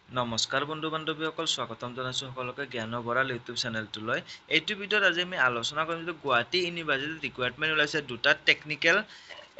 নমস্কাৰ বন্ধু বান্ধৱীসকল, স্বাগতম জনাইছোঁ সকলোকে জ্ঞানৰ ভঁৰাল ইউটিউব চেনেলটোলৈ। এইটো ভিডিঅ'ত আজি আমি আলোচনা কৰিম যে গুৱাহাটী ইউনিভাৰ্চিটিত ৰিকুৱাৰমেণ্ট ওলাইছে দুটা টেকনিকেল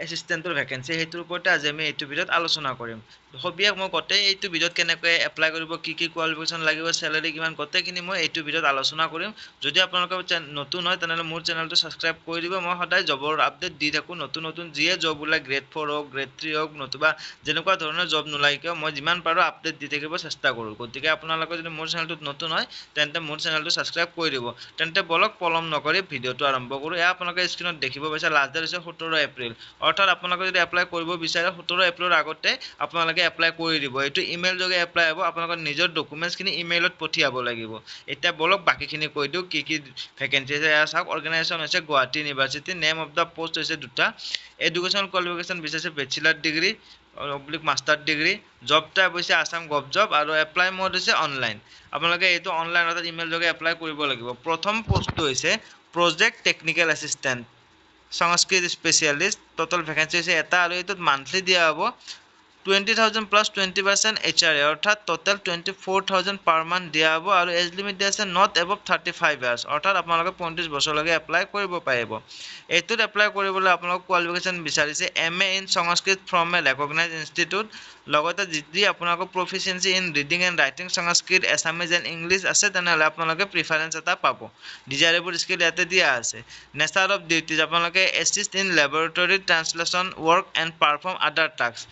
এছিষ্টেণ্টৰ ভেকেঞ্চি, সেইটোৰ ওপৰতে আজি আমি এইটো ভিডিঅ'ত আলোচনা কৰিম। সবিয়াক মই গোটেই এইটো ভিডিঅ'ত কেনেকৈ এপ্লাই কৰিব, কি কি কোৱালিফিকেশ্যন লাগিব, চেলাৰী কিমান, গোটেইখিনি মই এইটো ভিডিঅ'ত আলোচনা কৰিম। যদি আপোনালোকে নতুন হয় তেনেহ'লে মোৰ চেনেলটো ছাবস্ক্ৰাইব কৰি দিব। মই সদায় জবৰ আপডেট দি থাকোঁ, নতুন নতুন যিয়ে জব ওলায়, গ্ৰেড 4 হওক, গ্ৰেড 3 হওক, নতুবা যেনেকুৱা ধৰণৰ জব নোলায় কিয় মই যিমান পাৰোঁ আপডেট দি থাকিব চেষ্টা কৰোঁ। গতিকে আপোনালোকে যদি মোৰ চেনেলটোত নতুন হয় তেন্তে মোৰ চেনেলটো ছাবস্ক্ৰাইব কৰি দিব। তেন্তে বলক পলম নকৰি ভিডিঅ'টো আৰম্ভ কৰোঁ। এয়া আপোনালোকে স্ক্ৰীণত দেখিব পাইছে, লাষ্ট ডেট হৈছে 17 এপ্ৰিল। অৰ্থাৎ আপোনালোকে যদি এপ্লাই কৰিব বিচাৰে 17 এপ্ৰিলৰ আগতে আপোনালোকে এপ্লাই কৰি দিব। এইটো ইমেইল যোগে এপ্লাই হ'ব। আপোনালোকৰ নিজৰ ডকুমেণ্টছখিনি ইমেইলত পঠিয়াব লাগিব। এতিয়া বলক বাকীখিনি কৈ দিওঁ কি কি ভেকেঞ্চি আছে। এয়া চাওক, অৰ্গেনাইজেশ্যন হৈছে Guwahati university. Name of the post হৈছে দুটা। এডুকেশ্যনেল কোৱালিফিকেশ্যন বিচাৰিছে bachelor degree master degree. Job type হৈছে আছাম গভ জব আৰু এপ্লাই মোড হৈছে অনলাইন। আপোনালোকে এইটো অনলাইন অৰ্থাৎ ইমেইল যোগে এপ্লাই কৰিব লাগিব। প্ৰথম পষ্টটো হৈছে প্ৰজেক্ট টেকনিকেল এছিষ্টেণ্ট সংস্কৃত স্পেচিয়েলিষ্ট। টোটেল ভেকেঞ্চি হৈছে এটা আৰু এইটোত মান্থলি দিয়া হ'ব 20,000 প্লাছ 20% HRA, অৰ্থাৎ টোটেল 24,000 পাৰ মান্থ দিয়া হ'ব। আৰু এজ লিমিট দিয়া আছে নট এবভ 35 ইয়াৰ্ছ, অৰ্থাৎ আপোনালোকে 35 বছৰলৈকে এপ্লাই কৰিব পাৰিব। এইটোত এপ্লাই কৰিবলৈ আপোনালোক কোৱালিফিকেশ্যন বিচাৰিছে MA in Sanskrit from A recognise institute. লগতে যদি আপোনালোকৰ proficiency in reading and writing Sanskrit, Assamese and English আছে তেনেহ'লে আপোনালোকে প্ৰিফাৰেঞ্চ এটা পাব। ডিজাইৰেবল স্কিল ইয়াতে দিয়া আছে। নেচাৰ অফ ডিউটিজ আপোনালোকে assist in laboratory translation work and perform আদাৰ task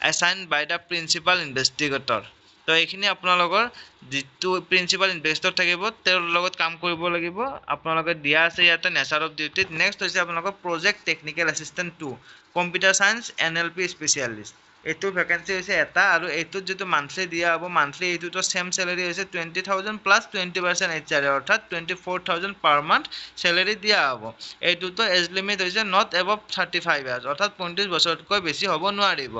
assigned by the principal investigator। তো এইখিনি আপোনালোকৰ যিটো প্ৰিন্সিপাল ইনভেষ্টিগেটৰ থাকিব তেওঁৰ লগত কাম কৰিব লাগিব। আপোনালোকে দিয়া আছে ইয়াতে নেচাৰ অফ ডিউটিত। নেক্সট হৈছে আপোনালোকৰ project technical assistant 2 computer science NLP specialist. এইটো ভেকেঞ্চি হৈছে এটা আৰু এইটোত যিটো মান্থলি দিয়া হ'ব, মান্থলি এইটোতো চেম চেলাৰী হৈছে 20,000 প্লাছ 20% HRA, অৰ্থাৎ 24,000 পাৰ মান্থ চেলাৰী দিয়া হ'ব। এইটোতো এজ লিমিট হৈছে নট এবভ 35 ইয়াৰ্ছ, অৰ্থাৎ 35 বছৰতকৈ বেছি হ'ব নোৱাৰিব।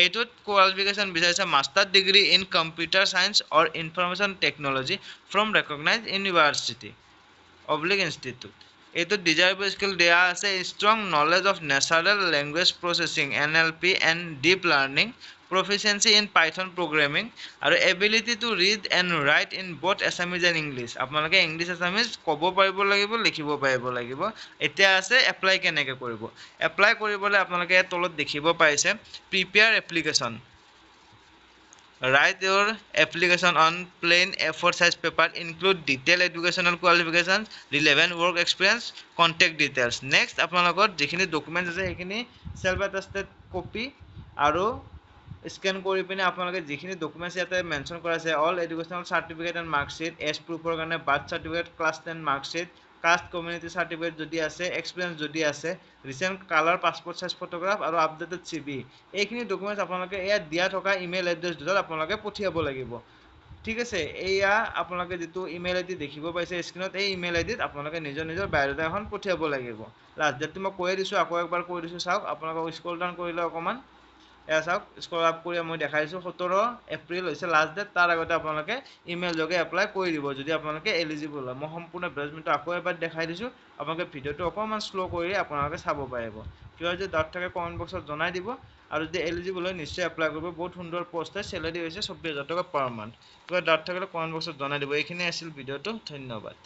এইটোত কোৱালিফিকেশ্যন বিচাৰিছে master degree in computer science or information technology from recognise university oblique institute. এইটোত ডিজাইৰেবল স্কিল দিয়া আছে strong knowledge of natural language processing NLP and deep learning, proficiency in python programming আৰু ability to read and write in both Assamese and English. আপোনালোকে English Assamese ক'ব পাৰিব লাগিব, লিখিব পাৰিব লাগিব। এতিয়া আছে এপ্লাই কেনেকৈ কৰিব। এপ্লাই কৰিবলৈ আপোনালোকে তলত দেখিব পাইছে prepare application. Write your application on plain A4 size paper. Include detailed educational qualifications, relevant work experience, contact details. Next আপোনালোকৰ যিখিনি ডকুমেণ্টছ আছে সেইখিনি চেল্ফ এটেষ্টেড কপি আৰু স্কেন কৰি পিনে আপোনালোকে যিখিনি ডকুমেণ্টছ ইয়াতে মেনশ্যন কৰা আছে all educational certificate and marksheet, age প্ৰুফৰ কাৰণে birth certificate, class 10 marksheet, caste community certificate যদি আছে, এক্সপিৰিয়েঞ্চ যদি আছে, recent colour passport size photograph আৰু আপডেটেড CV। এইখিনি ডকুমেণ্টছ আপোনালোকে ইয়াত দিয়া থকা ইমেইল এড্ৰেছ দুটাত আপোনালোকে পঠিয়াব লাগিব। ঠিক আছে, এয়া আপোনালোকে যিটো ইমেইল ID দেখিব পাইছে স্ক্ৰীণত, এই ইমেইল IDত আপোনালোকে নিজৰ নিজৰ বায়'ডাটা এখন পঠিয়াব লাগিব। লাষ্ট ডেটটো মই কৈয়ে দিছোঁ, আকৌ একবাৰ কৈ দিছোঁ। চাওক আপোনালোকক স্ক্ৰল ডাউন কৰিলে অকণমান এয়া চাওক, স্ক্ৰল আপ কৰি মই দেখাই দিছোঁ 17 এপ্ৰিল হৈছে লাষ্ট ডেট। তাৰ আগতে আপোনালোকে ইমেইল যোগে এপ্লাই কৰি দিব যদি আপোনালোকে এলিজিবল হয়। মই সম্পূৰ্ণ বেজমেণ্টটো আকৌ এবাৰ দেখাই দিছোঁ। আপোনালোকে ভিডিঅ'টো অকণমান শ্ল' কৰি আপোনালোকে চাব পাৰিব। কিবা যদি ডাউট থাকে কমেণ্ট বক্সত জনাই দিব। আৰু যদি এলিজিবল হয় নিশ্চয় এপ্লাই কৰিব। বহুত সুন্দৰ পষ্ট হয়, চেলাৰী হৈছে 24,000 টকা পাৰ মান্থ। কিবা ডাউট থাকিলে কমেণ্ট বক্সত জনাই দিব। এইখিনি আছিল ভিডিঅ'টো, ধন্যবাদ।